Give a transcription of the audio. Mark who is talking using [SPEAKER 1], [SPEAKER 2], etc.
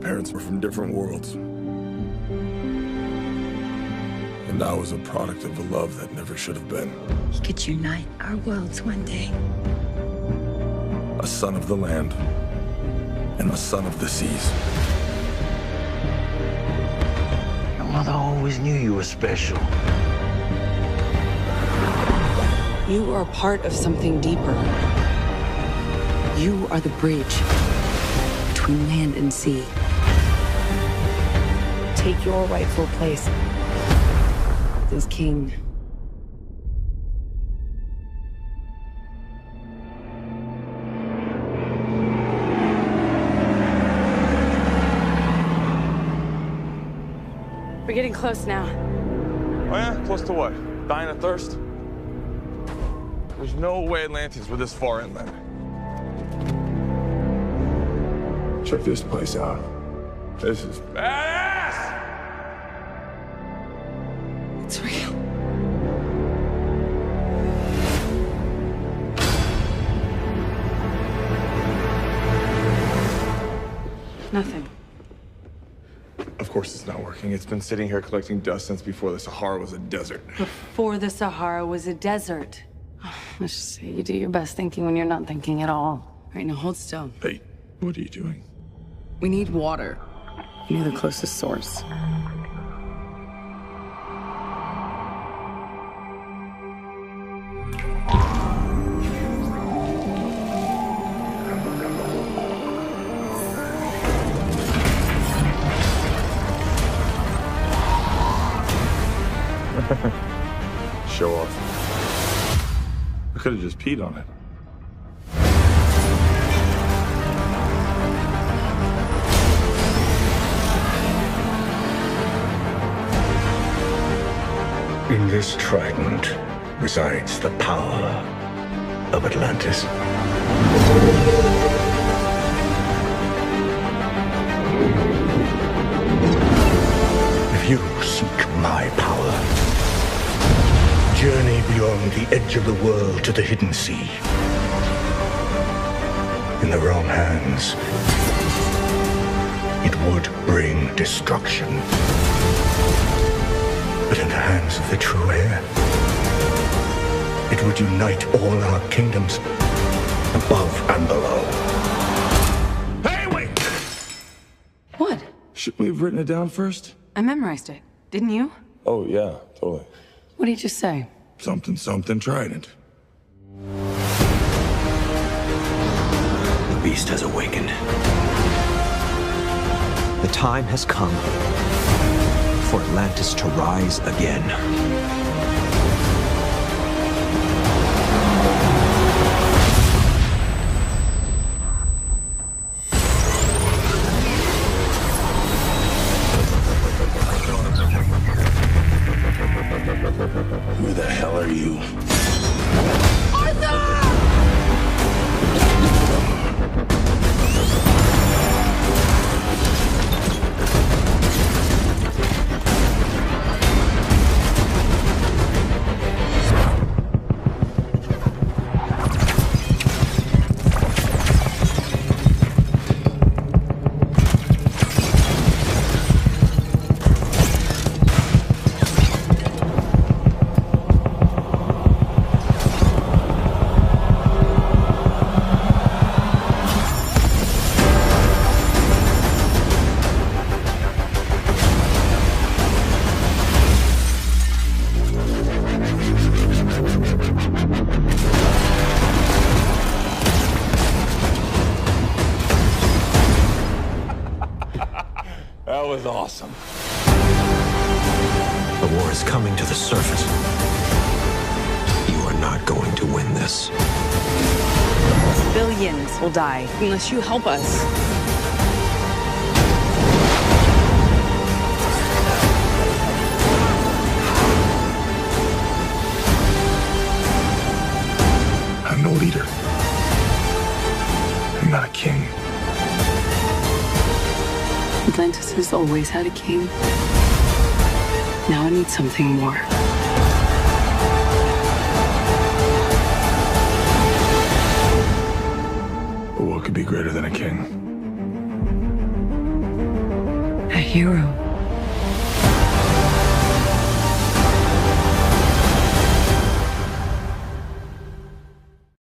[SPEAKER 1] parents were from different worlds. And I was a product of a love that never should have been.
[SPEAKER 2] He could unite our worlds one day.
[SPEAKER 1] A son of the land and a son of the seas.
[SPEAKER 3] Your mother always knew you were special.
[SPEAKER 4] You are part of something deeper. You are the bridge between land and sea. Take your rightful place as king.
[SPEAKER 5] We're getting close now.
[SPEAKER 6] Oh yeah? Close to what? Dying of thirst? There's no way Atlanteans were this far inland.
[SPEAKER 1] Check this place out. This is
[SPEAKER 6] Badass!
[SPEAKER 4] It's real.
[SPEAKER 5] Nothing.
[SPEAKER 6] Of course it's not working. It's been sitting here collecting dust since before the Sahara was a desert.
[SPEAKER 5] Before the Sahara was a desert. Let's just say you do your best thinking when you're not thinking at all.
[SPEAKER 4] All right, now hold still.
[SPEAKER 1] Hey, what are you doing?
[SPEAKER 4] We need water near the closest source.
[SPEAKER 1] Show off. I could have just peed on it.
[SPEAKER 3] In this trident resides the power of Atlantis. If you seek my power, journey beyond the edge of the world to the hidden sea. In the wrong hands, it would bring destruction. But in the hands of the true heir, it would unite all our kingdoms, above and below.
[SPEAKER 1] Hey, wait!
[SPEAKER 4] What?
[SPEAKER 1] Shouldn't we have written it down first?
[SPEAKER 4] I memorized it. Didn't you?
[SPEAKER 1] Oh, yeah, totally.
[SPEAKER 4] What did you just say?
[SPEAKER 1] Something, something, trident.
[SPEAKER 7] The beast has awakened. The time has come for Atlantis to rise again.
[SPEAKER 1] Who the hell are you?
[SPEAKER 6] That was awesome.
[SPEAKER 7] The war is coming to the surface. You are not going to win this.
[SPEAKER 4] Billions will die unless you help us.
[SPEAKER 1] I'm no leader. I'm not a king.
[SPEAKER 4] Atlantis has always had a king. Now I need something more.
[SPEAKER 1] But what could be greater than a king?
[SPEAKER 2] hero.